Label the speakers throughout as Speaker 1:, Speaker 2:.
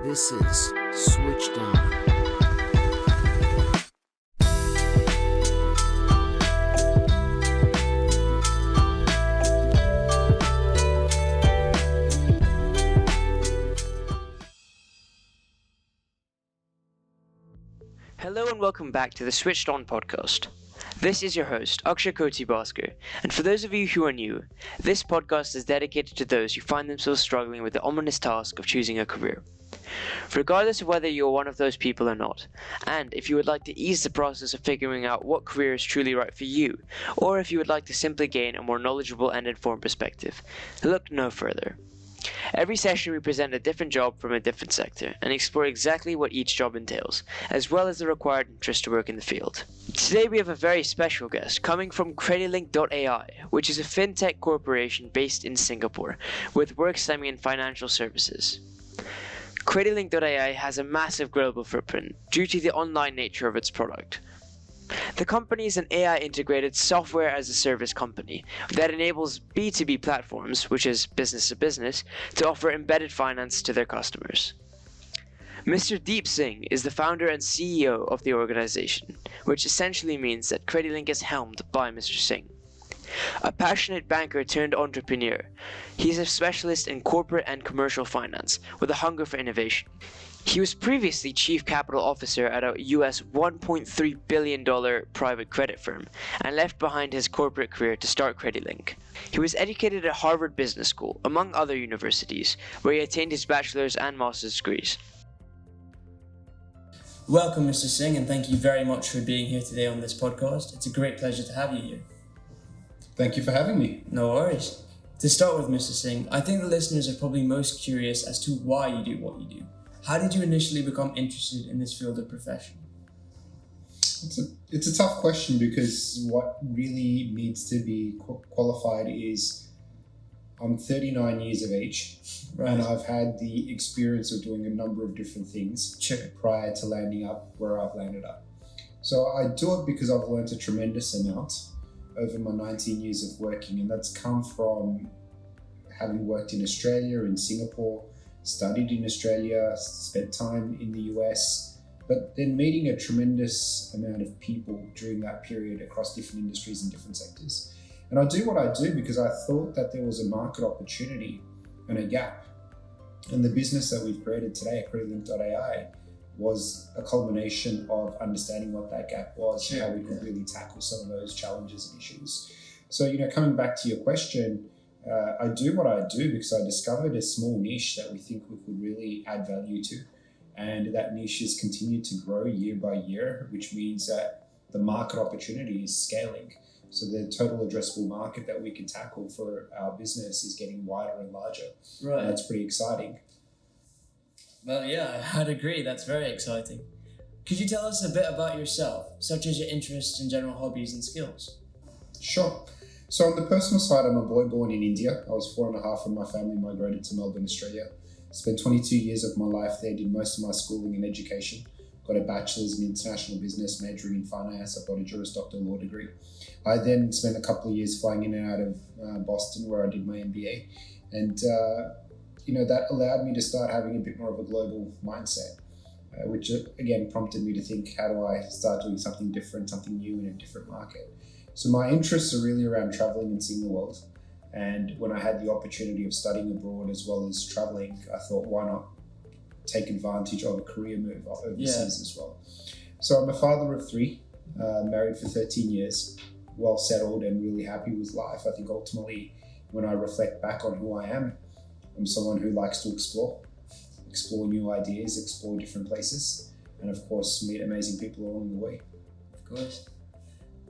Speaker 1: This is Switched On.
Speaker 2: Hello and welcome back to the Switched On podcast. This is your host, Akshay Koti Bhaskar, and for those of you who are new, this podcast is dedicated to those who find themselves struggling with the ominous task of choosing a career. Regardless of whether you're one of those people or not, and if you would like to ease the process of figuring out what career is truly right for you, or if you would like to simply gain a more knowledgeable and informed perspective, look no further. Every session we present a different job from a different sector and explore exactly what each job entails, as well as the required interest to work in the field. Today we have a very special guest coming from CrediLinq.Ai, which is a FinTech corporation based in Singapore, with work stemming in financial services. CrediLinq.Ai has a massive global footprint due to the online nature of its product. The company is an AI-integrated software-as-a-service company that enables B2B platforms, which is business to business, to offer embedded finance to their customers. Mr. Deep Singh is the founder and CEO of the organization, which essentially means that CrediLinq is helmed by Mr. Singh. A passionate banker turned entrepreneur, he's a specialist in corporate and commercial finance with a hunger for innovation. He was previously Chief Capital Officer at a US $1.3 billion private credit firm and left behind his corporate career to start CrediLinq. He was educated at Harvard Business School, among other universities, where he attained his bachelor's and master's degrees. Welcome, Mr. Singh, and thank you very much for being here today on this podcast. It's a great pleasure to have you here.
Speaker 3: Thank you for having me.
Speaker 2: No worries. To start with, Mr. Singh, I think the listeners are probably most curious as to why you do what you do. How did you initially become interested in this field of profession?
Speaker 3: It's a tough question because what really needs to be qualified is I'm 39 years of age,
Speaker 2: Right.
Speaker 3: and I've had the experience of doing a number of different things prior to landing up where I've landed up. So I do it because I've learned a tremendous amount over my 19 years of working, and that's come from having worked in Australia, in Singapore, studied in Australia, spent time in the US, but then meeting a tremendous amount of people during that period across different industries and different sectors. And I do what I do because I thought that there was a market opportunity and a gap. And the business that we've created today at CrediLinq.Ai was a culmination of understanding what that gap was and how we could really tackle some of those challenges and issues. So, coming back to your question, I do what I do because I discovered a small niche that we think we could really add value to. And that niche has continued to grow year by year, which means that the market opportunity is scaling. So the total addressable market that we can tackle for our business is getting wider and larger.
Speaker 2: Right.
Speaker 3: And that's pretty exciting.
Speaker 2: Well, yeah, I'd agree. That's very exciting. Could you tell us a bit about yourself, such as your interests and general hobbies and skills?
Speaker 3: Sure. So on the personal side, I'm a boy born in India. I was 4.5 when my family migrated to Melbourne, Australia. Spent 22 years of my life there, did most of my schooling and education. Got a bachelor's in international business, majoring in finance. I've got a Juris Doctor law degree. I then spent a couple of years flying in and out of Boston, where I did my MBA. And, that allowed me to start having a bit more of a global mindset, which again prompted me to think, how do I start doing something different, something new in a different market? So my interests are really around traveling and seeing the world. And when I had the opportunity of studying abroad as well as traveling, I thought, why not take advantage of a career move overseas as well? So I'm a father of 3, married for 13 years, well settled and really happy with life. I think ultimately, when I reflect back on who I am, I'm someone who likes to explore new ideas, explore different places, and of course, meet amazing people along the way.
Speaker 2: Of course.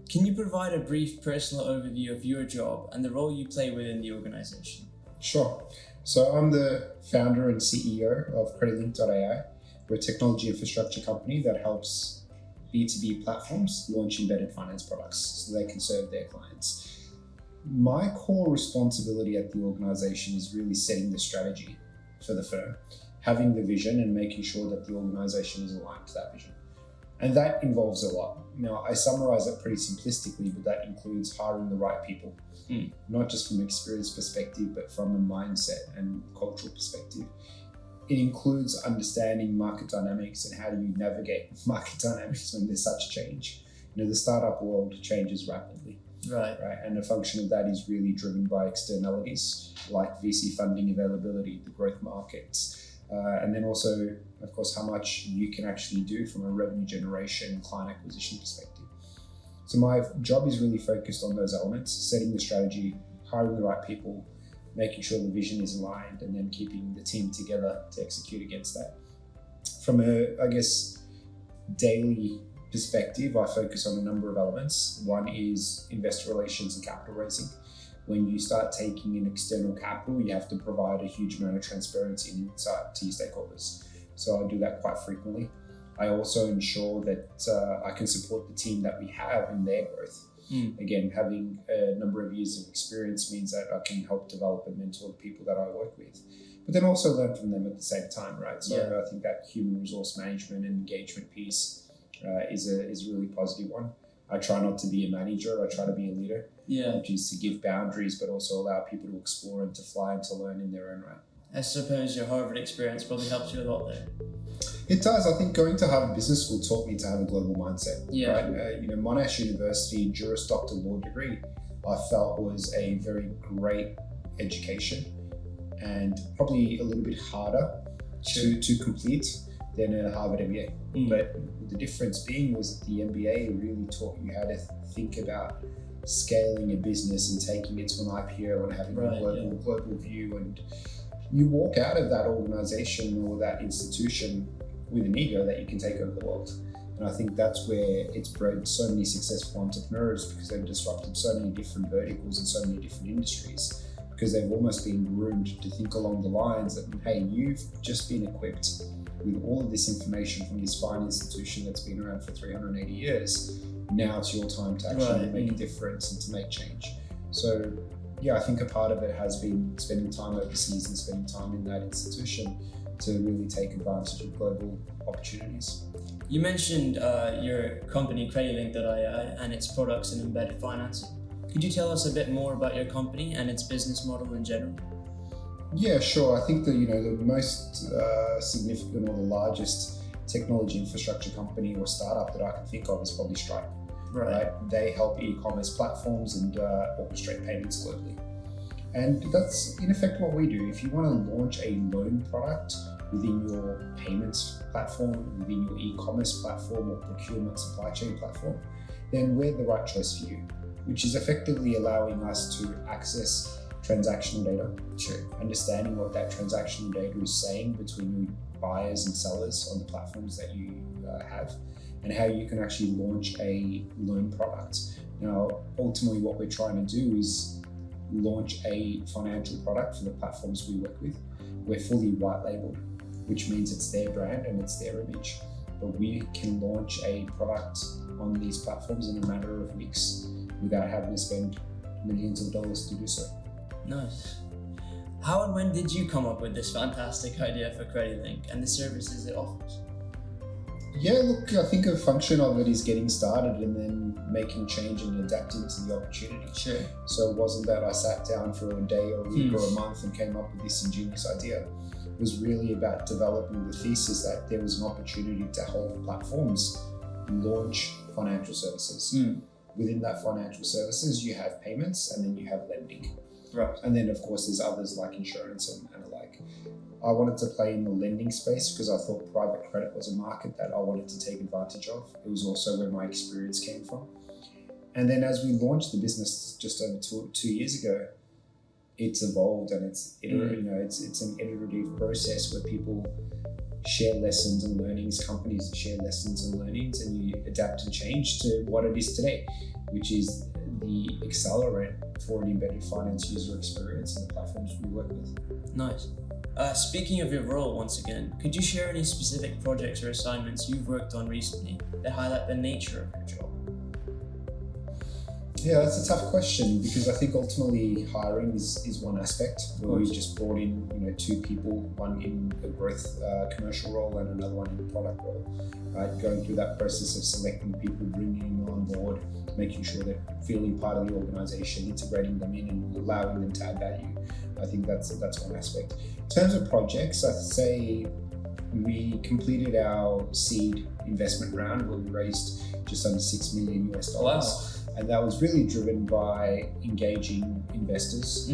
Speaker 2: Can you provide a brief personal overview of your job and the role you play within the organization?
Speaker 3: Sure. So I'm the founder and CEO of CrediLinq.Ai. We're a technology infrastructure company that helps B2B platforms launch embedded finance products so they can serve their clients. My core responsibility at the organization is really setting the strategy for the firm, having the vision and making sure that the organization is aligned to that vision. And that involves a lot. Now, I summarize it pretty simplistically, but that includes hiring the right people, not just from an experience perspective, but from a mindset and cultural perspective. it includes understanding market dynamics and how do you navigate market dynamics when there's such change. The startup world changes rapidly.
Speaker 2: Right.
Speaker 3: And a function of that is really driven by externalities like VC funding availability, the growth markets, and then also, of course, how much you can actually do from a revenue generation and client acquisition perspective. So my job is really focused on those elements, setting the strategy, hiring the right people, making sure the vision is aligned, and then keeping the team together to execute against that. From a, daily perspective, I focus on a number of elements. One is investor relations and capital raising. When you start taking in external capital, you have to provide a huge amount of transparency and insight to your stakeholders. So I do that quite frequently. I also ensure that I can support the team that we have in their growth. Again, having a number of years of experience means that I can help develop and mentor the people that I work with, but then also learn from them at the same time, right? So I think that human resource management and engagement piece is a really positive one. I try not to be a manager, I try to be a leader, which is to give boundaries, but also allow people to explore and to fly and to learn in their own right.
Speaker 2: I suppose your Harvard experience probably helps you a lot there.
Speaker 3: It does. I think going to Harvard Business School taught me to have a global mindset. Right? Monash University Juris Doctor Law degree, I felt was a very great education and probably a little bit harder to complete than a Harvard MBA. But the difference being was that the MBA really taught you how to think about scaling a business and taking it to an IPO and having a global view. And you walk out of that organization or that institution with an ego that you can take over the world. And I think that's where it's bred so many successful entrepreneurs, because they've disrupted so many different verticals and so many different industries, because they've almost been groomed to think along the lines that, hey, you've just been equipped with all of this information from this fine institution that's been around for 380 years. Now it's your time to actually make a difference and to make change. So I think a part of it has been spending time overseas and spending time in that institution to really take advantage of global opportunities.
Speaker 2: You mentioned your company CrediLinq.Ai and its products in embedded financing. Could you tell us a bit more about your company and its business model in general?
Speaker 3: Yeah, sure. I think the most significant or the largest technology infrastructure company or startup that I can think of is probably Stripe. Right? They help e-commerce platforms and orchestrate payments globally. And that's in effect what we do. If you want to launch a loan product within your payments platform, within your e-commerce platform or procurement supply chain platform, then we're the right choice for you, which is effectively allowing us to access transactional data, understanding what that transactional data is saying between your buyers and sellers on the platforms that you have, and how you can actually launch a loan product. Now, ultimately what we're trying to do is launch a financial product for the platforms we work with. We're fully white labeled, which means it's their brand and it's their image. But we can launch a product on these platforms in a matter of weeks without having to spend millions of dollars to do so.
Speaker 2: Nice. How and when did you come up with this fantastic idea for CrediLinq and the services it offers?
Speaker 3: Yeah, look, I think a function of it is getting started and then making change and adapting to the opportunity. So it wasn't that I sat down for a day or a week or a month and came up with this ingenious idea. It was really about developing the thesis that there was an opportunity to help platforms launch financial services. Within that financial services, you have payments and then you have lending. And then of course there's others like insurance and alike. I wanted to play in the lending space because I thought private credit was a market that I wanted to take advantage of. It was also where my experience came from. And then as we launched the business just over two years ago, it's evolved and it's an iterative process where people share lessons and learnings, companies share lessons and learnings, and you adapt and change to what it is today, which is the accelerant for an embedded finance user experience in the platforms we work with.
Speaker 2: Nice. Speaking of your role, once again, could you share any specific projects or assignments you've worked on recently that highlight the nature of your job?
Speaker 3: Yeah, that's a tough question because I think ultimately hiring is one aspect where we just brought in two people, one in a growth commercial role and another one in a product role. Right, going through that process of selecting people, bringing them on board, making sure they're feeling part of the organization, integrating them in and allowing them to add value I think that's one aspect. In terms of projects, I'd say we completed our seed investment round where we raised just under $6 million US.
Speaker 4: Wow.
Speaker 3: And that was really driven by engaging investors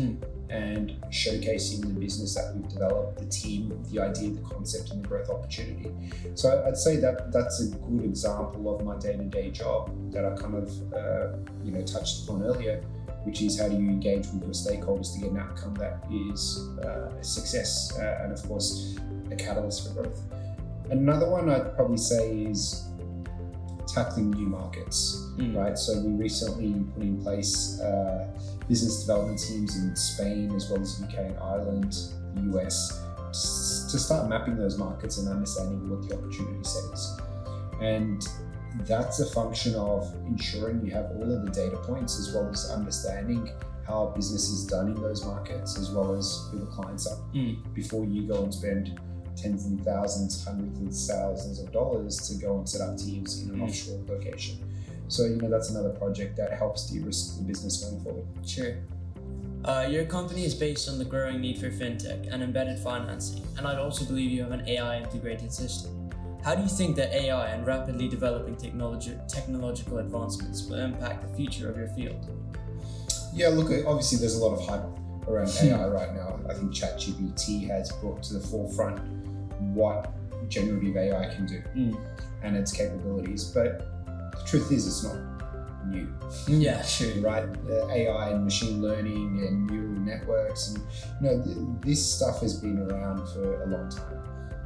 Speaker 3: and showcasing the business that we've developed, the team, the idea, the concept, and the growth opportunity. So I'd say that that's a good example of my day-to-day job that I kind of touched upon earlier, which is how do you engage with your stakeholders to get an outcome that is a success and of course a catalyst for growth. Another one I'd probably say is tackling new markets, right? So we recently put in place business development teams in Spain as well as UK and Ireland, the US, to start mapping those markets and understanding what the opportunity set is. And that's a function of ensuring you have all of the data points as well as understanding how business is done in those markets as well as who the clients are before you go and spend tens and thousands, hundreds of thousands of dollars to go and set up teams in an offshore location. So, that's another project that helps de-risk the business going forward.
Speaker 4: Sure. Your company is based on the growing need for fintech and embedded financing, and I'd also believe you have an AI integrated system. How do you think that AI and rapidly developing technological advancements will impact the future of your field?
Speaker 3: Yeah, look, obviously there's a lot of hype around AI right now. I think ChatGPT has brought to the forefront what generative AI can do and its capabilities, but the truth is it's not new.
Speaker 4: Yeah, sure.
Speaker 3: Right? AI and machine learning and neural networks, and this stuff has been around for a long time.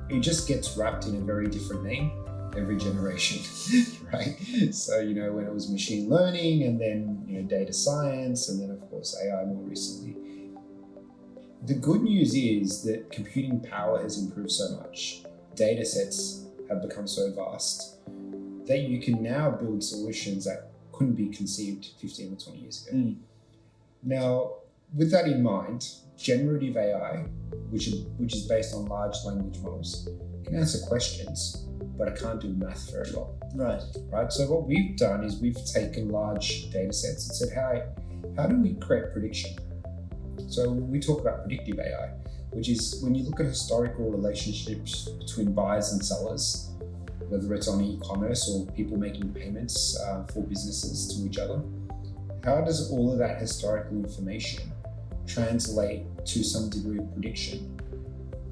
Speaker 3: It just gets wrapped in a very different name every generation, right? So, when it was machine learning and then, data science, and then of course AI more recently. The good news is that computing power has improved so much. Data sets have become so vast that you can now build solutions that couldn't be conceived 15 or 20 years ago. Now, with that in mind, generative AI, which is based on large language models, can answer questions, but it can't do math very well. Right. So what we've done is we've taken large data sets and said, how do we create prediction? So we talk about predictive AI, which is when you look at historical relationships between buyers and sellers, whether it's on e-commerce or people making payments for businesses to each other, how does all of that historical information translate to some degree of prediction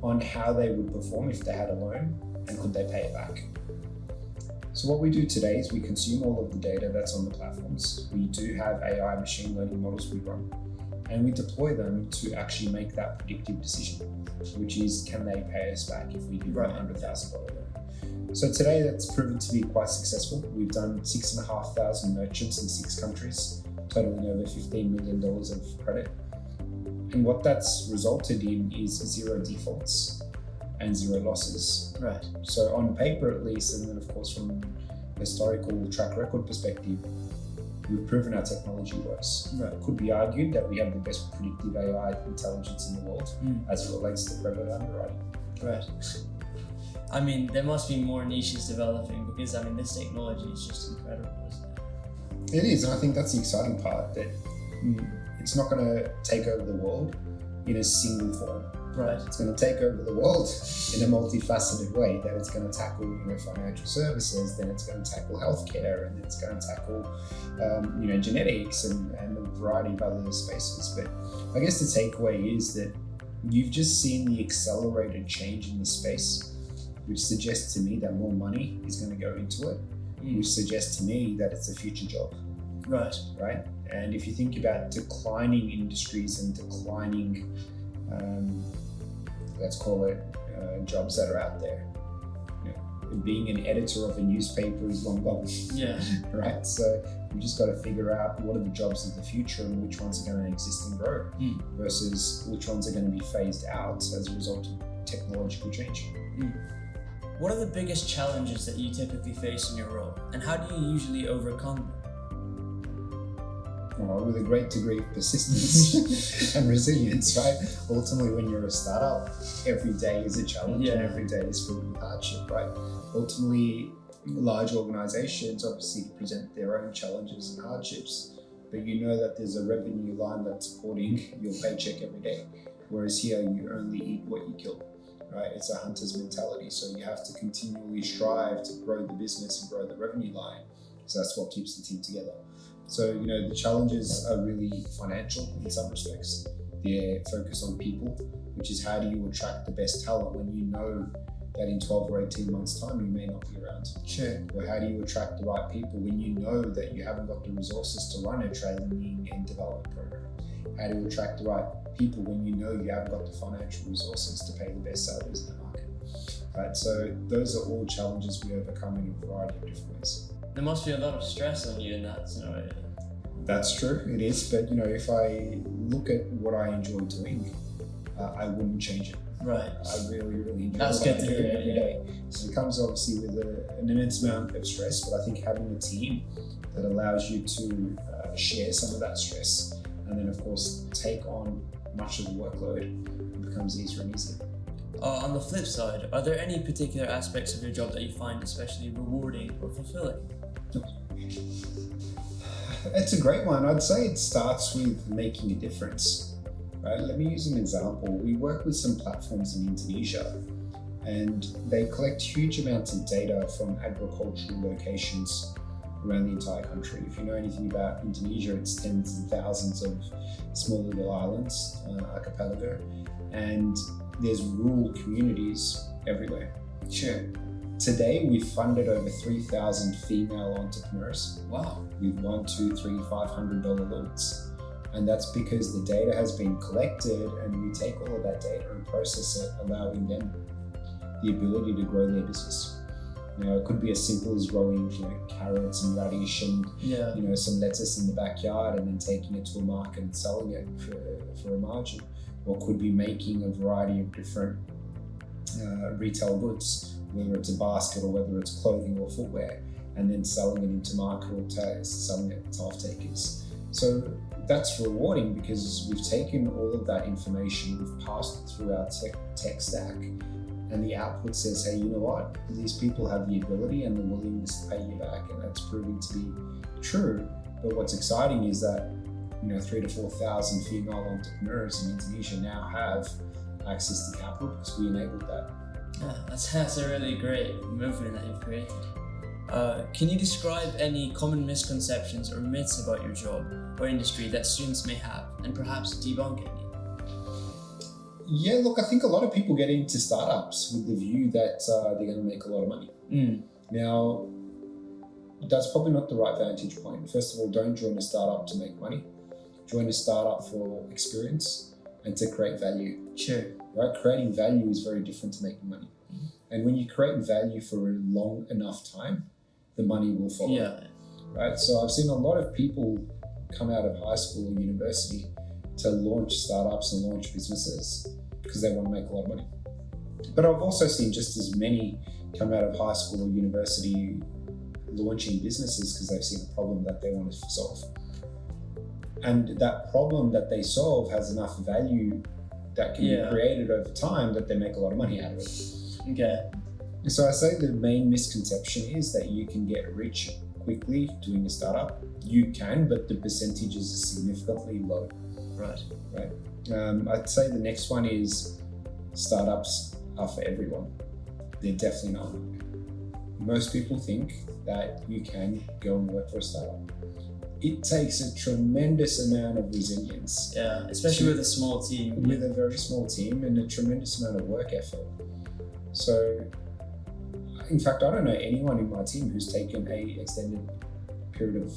Speaker 3: on how they would perform if they had a loan and could they pay it back? So what we do today is we consume all of the data that's on the platforms. We do have AI machine learning models we run, and we deploy them to actually make that predictive decision, which is, can they pay us back if we give them a $100,000 loan? So today that's proven to be quite successful. We've done 6,500 merchants in 6 countries, totaling over $15 million of credit. And what that's resulted in is 0 defaults and 0 losses.
Speaker 4: Right.
Speaker 3: So on paper at least, and then of course from a historical track record perspective, we've proven our technology works.
Speaker 4: Right.
Speaker 3: It could be argued that we have the best predictive AI intelligence in the world as it relates to credit underwriting.
Speaker 4: Right. I mean, there must be more niches developing because, this technology is just incredible, isn't it?
Speaker 3: It is, and I think that's the exciting part, that it's not going to take over the world in a single form.
Speaker 4: Right.
Speaker 3: It's going to take over the world in a multifaceted way, that it's going to tackle financial services, then it's going to tackle healthcare, and it's going to tackle genetics and a variety of other spaces. But I guess the takeaway is that you've just seen the accelerated change in the space, which suggests to me that more money is going to go into it, which suggests to me that it's a future job. Right. And if you think about declining industries and declining, let's call it jobs that are out there, being an editor of a newspaper is long gone.
Speaker 4: Yeah.
Speaker 3: Right. So we just got to figure out what are the jobs of the future and which ones are going to exist and grow versus which ones are going to be phased out as a result of technological change.
Speaker 4: What are the biggest challenges that you typically face in your role, and how do you usually overcome them?
Speaker 3: Well, with a great degree of persistence and resilience, right? Ultimately, when you're a startup, every day is a challenge and every day is filled with hardship, right? Ultimately, large organizations obviously present their own challenges and hardships, but you know that there's a revenue line that's supporting your paycheck every day. Whereas here, you only eat what you kill, right? It's a hunter's mentality. So you have to continually strive to grow the business and grow the revenue line. So that's what keeps the team together. So, the challenges are really financial in some respects. They're focused on people, which is how do you attract the best talent when you know that in 12 or 18 months' time you may not be around?
Speaker 4: Sure.
Speaker 3: Or how do you attract the right people when you know that you haven't got the resources to run a training and development program? How do you attract the right people when you know you haven't got the financial resources to pay the best salaries in the market? Right. So those are all challenges we overcome in a variety of different ways.
Speaker 4: There must be a lot of stress on you in that scenario.
Speaker 3: That's true, it is. But if I look at what I enjoy doing, I wouldn't change it.
Speaker 4: Right.
Speaker 3: I really, really enjoy
Speaker 4: That's
Speaker 3: what
Speaker 4: good
Speaker 3: I
Speaker 4: to
Speaker 3: do
Speaker 4: hear,
Speaker 3: every
Speaker 4: yeah.
Speaker 3: day. So it comes obviously with an immense amount of stress, but I think having a team that allows you to share some of that stress and then of course take on much of the workload, it becomes easier and easier.
Speaker 4: On the flip side, are there any particular aspects of your job that you find especially rewarding or fulfilling?
Speaker 3: It's a great one. I'd say it starts with making a difference. Right? Let me use an example. We work with some platforms in Indonesia and they collect huge amounts of data from agricultural locations around the entire country. If you know anything about Indonesia, it's tens and thousands of small little islands, archipelago, and there's rural communities everywhere.
Speaker 4: Sure.
Speaker 3: Today, we've funded over 3,000 female entrepreneurs
Speaker 4: Wow.
Speaker 3: with $1, $2, $3, $500 loans. And that's because the data has been collected and we take all of that data and process it, allowing them the ability to grow their business. It could be as simple as growing carrots and radish and some lettuce in the backyard and then taking it to a market and selling it for a margin. Or could be making a variety of different retail goods, whether it's a basket or whether it's clothing or footwear, and then selling it into market or selling it to off-takers. So that's rewarding because we've taken all of that information, we've passed it through our tech stack, and the output says, hey, you know what? These people have the ability and the willingness to pay you back, and that's proving to be true. But what's exciting is that 3,000 to 4,000 female entrepreneurs in Indonesia now have access to capital because we enabled that.
Speaker 4: Yeah, that's a really great movement that you've created. Can you describe any common misconceptions or myths about your job or industry that students may have, and perhaps debunk any?
Speaker 3: Yeah, look, I think a lot of people get into startups with the view that they're going to make a lot of money. Now, that's probably not the right vantage point. First of all, don't join a startup to make money. Join a startup for experience and to create value.
Speaker 4: Sure.
Speaker 3: Right? Creating value is very different to making money. And when you create value for a long enough time, the money will follow.
Speaker 4: Yeah.
Speaker 3: Right? So I've seen a lot of people come out of high school or university to launch startups and launch businesses because they want to make a lot of money. But I've also seen just as many come out of high school or university launching businesses because they've seen a problem that they want to solve. And that problem that they solve has enough value that can be created over time that they make a lot of money out of it.
Speaker 4: Okay.
Speaker 3: So I say the main misconception is that you can get rich quickly doing a startup. You can, but the percentages are significantly low.
Speaker 4: Right.
Speaker 3: I'd say the next one is startups are for everyone. They're definitely not. Most people think that you can go and work for a startup. It takes a tremendous amount of resilience.
Speaker 4: Yeah, especially with a small team.
Speaker 3: With a very small team and a tremendous amount of work effort. So, in fact, I don't know anyone in my team who's taken a extended period of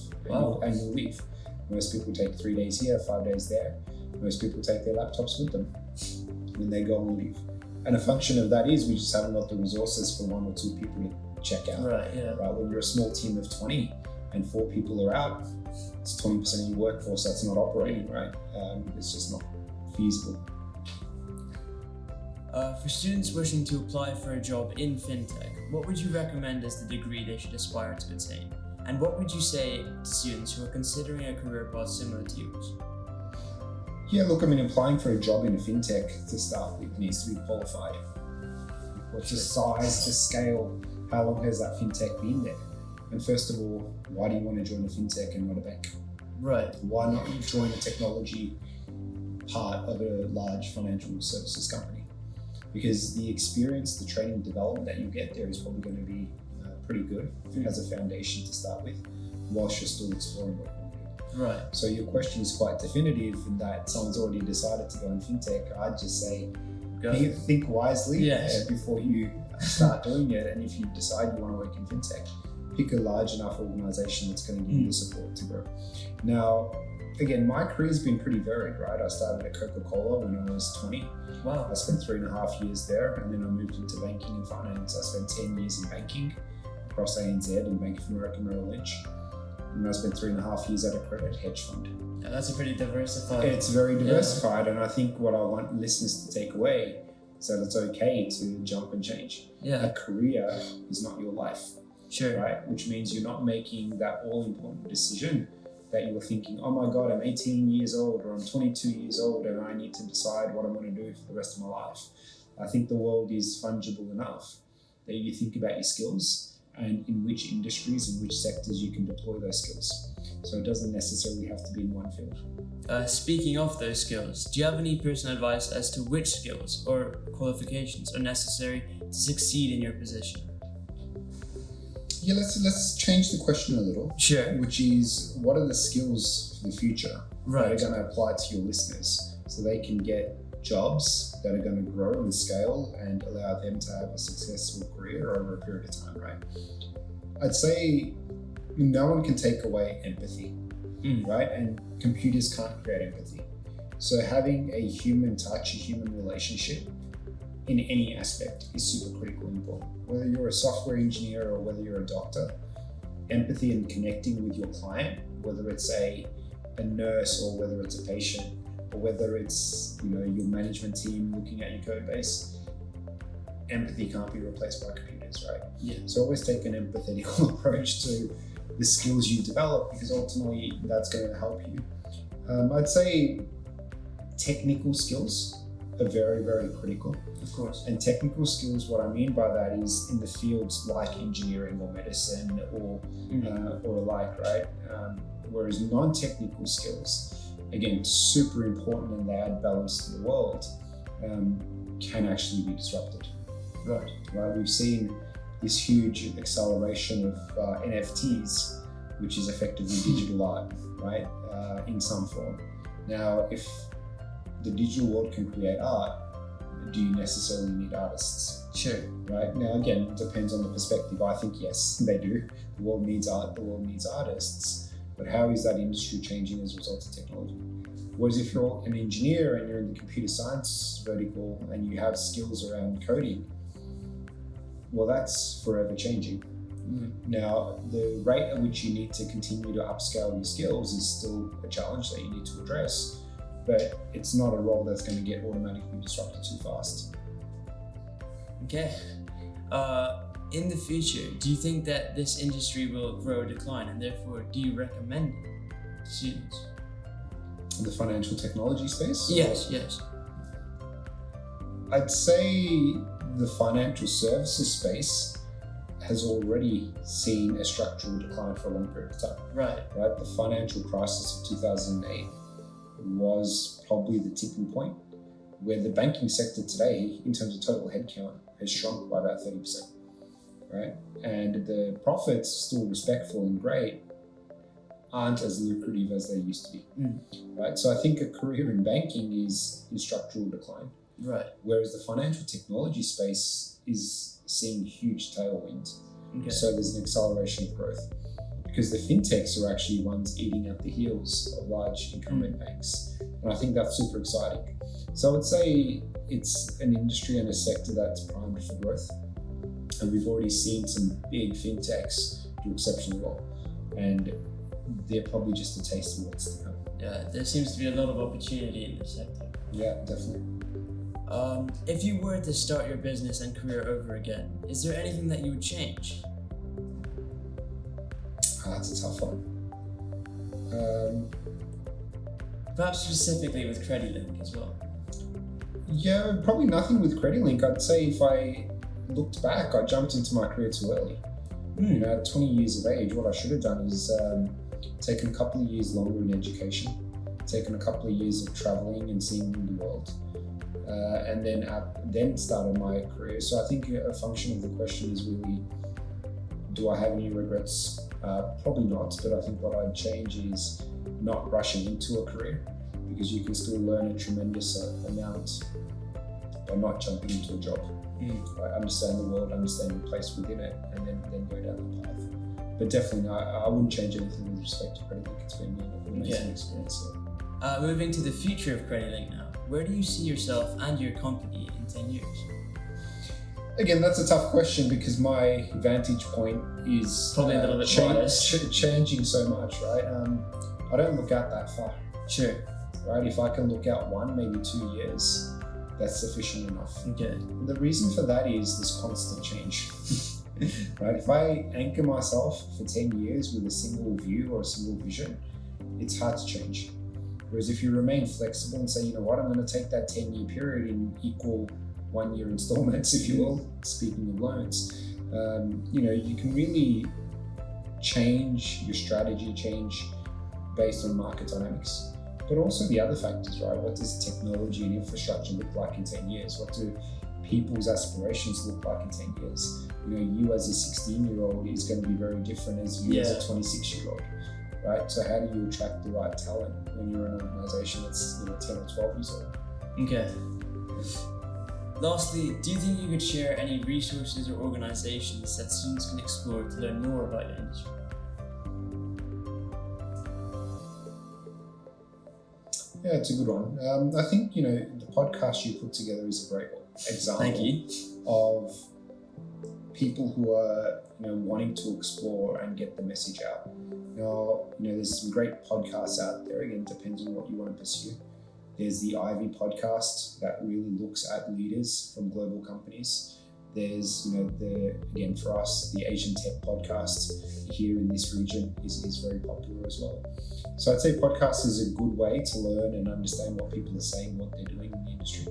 Speaker 3: annual leave. Most people take 3 days here, 5 days there. Most people take their laptops with them when they go on leave. And a function of that is we just haven't got the resources for 1 or 2 people to check out.
Speaker 4: Right.
Speaker 3: When you're a small team of 20 and 4 people are out, it's 20% of your workforce that's not operating, right? It's just not feasible.
Speaker 4: For students wishing to apply for a job in FinTech, what would you recommend as the degree they should aspire to attain? And what would you say to students who are considering a career path similar to yours?
Speaker 3: Yeah, look, applying for a job in a FinTech to start with needs to be qualified. What's the size, the scale, how long has that FinTech been there? And first of all, why do you want to join a FinTech and not a bank?
Speaker 4: Right.
Speaker 3: Why not join a technology part of a large financial services company, because the experience, the training and development that you get there is probably going to be pretty good if it has a foundation to start with, whilst you're still exploring what you want to do.
Speaker 4: Right.
Speaker 3: So your question is quite definitive in that someone's already decided to go in fintech. I'd just say think wisely before you start doing it. And if you decide you want to work in fintech, pick a large enough organization that's going to give you the support to grow. Now, again, my career's been pretty varied, right? I started at Coca-Cola when I was 20.
Speaker 4: Wow.
Speaker 3: I spent 3.5 years there, and then I moved into banking and finance. I spent 10 years in banking across ANZ and Bank of America Merrill Lynch. And I spent 3.5 years at a credit hedge fund.
Speaker 4: Yeah, that's a pretty diversified.
Speaker 3: It's very diversified, and I think what I want listeners to take away is that it's okay to jump and change.
Speaker 4: Yeah.
Speaker 3: A career is not your life,
Speaker 4: Sure.
Speaker 3: right? Which means you're not making that all-important decision that you were thinking, oh my God, I'm 18 years old or I'm 22 years old and I need to decide what I'm going to do for the rest of my life. I think the world is fungible enough that you think about your skills and in which industries, in which sectors you can deploy those skills. So it doesn't necessarily have to be in one field.
Speaker 4: Speaking of those skills, do you have any personal advice as to which skills or qualifications are necessary to succeed in your position?
Speaker 3: Yeah, let's change the question a little.
Speaker 4: Sure.
Speaker 3: Which is, what are the skills for the future
Speaker 4: Right.
Speaker 3: that are going to apply to your listeners so they can get jobs that are going to grow and scale and allow them to have a successful career over a period of time, right? I'd say no one can take away empathy, right? And computers can't create empathy. So having a human touch, a human relationship in any aspect is super critical and important. Whether you're a software engineer or whether you're a doctor, empathy and connecting with your client, whether it's a nurse or whether it's a patient, or whether it's your management team looking at your code base, empathy can't be replaced by computers, right?
Speaker 4: Yeah.
Speaker 3: So always take an empathetic approach to the skills you develop, because ultimately that's going to help you. I'd say technical skills are very, very critical.
Speaker 4: Of course.
Speaker 3: And technical skills, what I mean by that is in the fields like engineering or medicine or alike, right? Whereas non-technical skills, again, super important and they add balance to the world, can actually be disrupted.
Speaker 4: Right.
Speaker 3: We've seen this huge acceleration of NFTs, which is effectively digital art, right? In some form. Now, if the digital world can create art, do you necessarily need artists?
Speaker 4: Sure.
Speaker 3: Right? Now, again, it depends on the perspective. I think yes, they do. The world needs art, the world needs artists. But how is that industry changing as a result of technology? Whereas if you're an engineer and you're in the computer science vertical and you have skills around coding, well, that's forever changing. Now, the rate at which you need to continue to upscale your skills is still a challenge that you need to address, but it's not a role that's going to get automatically disrupted too fast.
Speaker 4: Okay. In the future, do you think that this industry will grow or decline, and therefore do you recommend it to students?
Speaker 3: In the financial technology space?
Speaker 4: Yes.
Speaker 3: I'd say the financial services space has already seen a structural decline for a long period of time.
Speaker 4: Right.
Speaker 3: The financial crisis of 2008 was probably the tipping point, where the banking sector today, in terms of total headcount, has shrunk by about 30%. Right? And the profits, still respectful and great, aren't as lucrative as they used to be. Right? So I think a career in banking is in structural decline.
Speaker 4: Right.
Speaker 3: Whereas the financial technology space is seeing huge tailwind.
Speaker 4: Okay.
Speaker 3: So there's an acceleration of growth, because the fintechs are actually ones eating at the heels of large incumbent banks. And I think that's super exciting. So I would say it's an industry and a sector that's primed for growth. And we've already seen some big fintechs do exceptionally well. And they're probably just a taste of what's to come.
Speaker 4: Yeah, there seems to be a lot of opportunity in this sector.
Speaker 3: Yeah, definitely.
Speaker 4: If you were to start your business and career over again, is there anything that you would change?
Speaker 3: That's a tough one.
Speaker 4: Perhaps specifically with CrediLinq as well.
Speaker 3: Yeah, probably nothing with CrediLinq. I'd say if I looked back, I jumped into my career too early. At 20 years of age, what I should have done is taken a couple of years longer in education, taken a couple of years of traveling and seeing the world, and then started my career. So I think a function of the question is really, do I have any regrets? Probably not, but I think what I'd change is not rushing into a career, because you can still learn a tremendous amount by not jumping into a job. Right? Understand the world, understand your place within it, and then go down the path. But definitely, I wouldn't change anything with respect to CrediLinq. It's been an amazing experience. So.
Speaker 4: Moving to the future of CrediLinq now, where do you see yourself and your company in 10 years?
Speaker 3: Again, that's a tough question, because my vantage point is
Speaker 4: probably a little bit
Speaker 3: changing so much, right? I don't look out that far.
Speaker 4: Sure.
Speaker 3: Right? If I can look out 1, maybe 2 years, that's sufficient enough.
Speaker 4: Okay.
Speaker 3: The reason for that is this constant change. Right? If I anchor myself for 10 years with a single view or a single vision, it's hard to change. Whereas if you remain flexible and say, you know what, I'm going to take that 10-year period in equal 1-year installments, if you will, speaking of loans, you can really change your strategy, change based on market dynamics. But also the other factors, right? What does technology and infrastructure look like in 10 years? What do people's aspirations look like in 10 years? You as a 16-year-old is going to be very different as you as a 26-year-old, right? So how do you attract the right talent when you're in an organization that's 10 or 12 years old?
Speaker 4: Okay. Lastly, do you think you could share any resources or organizations that students can explore to learn more about your industry?
Speaker 3: Yeah, it's a good one. I think, the podcast you put together is a great example.
Speaker 4: Thank you.
Speaker 3: Of people who are, wanting to explore and get the message out. Now, there's some great podcasts out there. Again, it depends on what you want to pursue. There's the Ivy podcast that really looks at leaders from global companies. There's, again, for us, the Asian Tech podcast here in this region is very popular as well. So I'd say podcast is a good way to learn and understand what people are saying, what they're doing in the industry.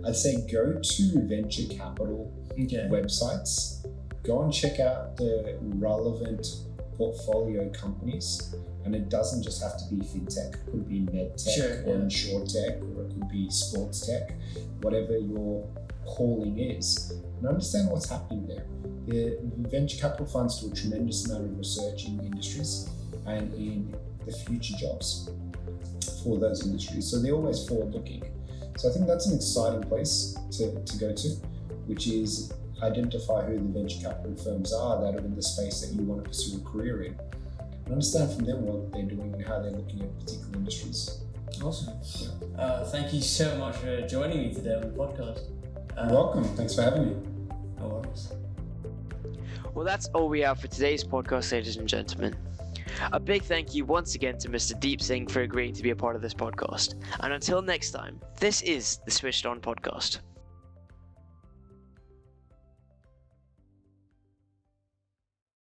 Speaker 3: I'd say go to venture capital websites. Go and check out the relevant portfolio companies. And it doesn't just have to be fintech. It could be medtech or insurtech, or it could be sports tech, whatever your calling is. And understand what's happening there. The venture capital funds do a tremendous amount of research in industries and in the future jobs for those industries. So they're always forward-looking. So I think that's an exciting place to go to, which is identify who the venture capital firms are that are in the space that you want to pursue a career in. And understand from them what they're doing and how they're looking at particular industries.
Speaker 4: Awesome. Thank you so much for joining me today on the podcast.
Speaker 3: You're welcome. Thanks for having me.
Speaker 4: No worries.
Speaker 2: Well, that's all we have for today's podcast, ladies and gentlemen. A big thank you once again to Mr. Deep Singh for agreeing to be a part of this podcast. And until next time, this is the Switched On Podcast.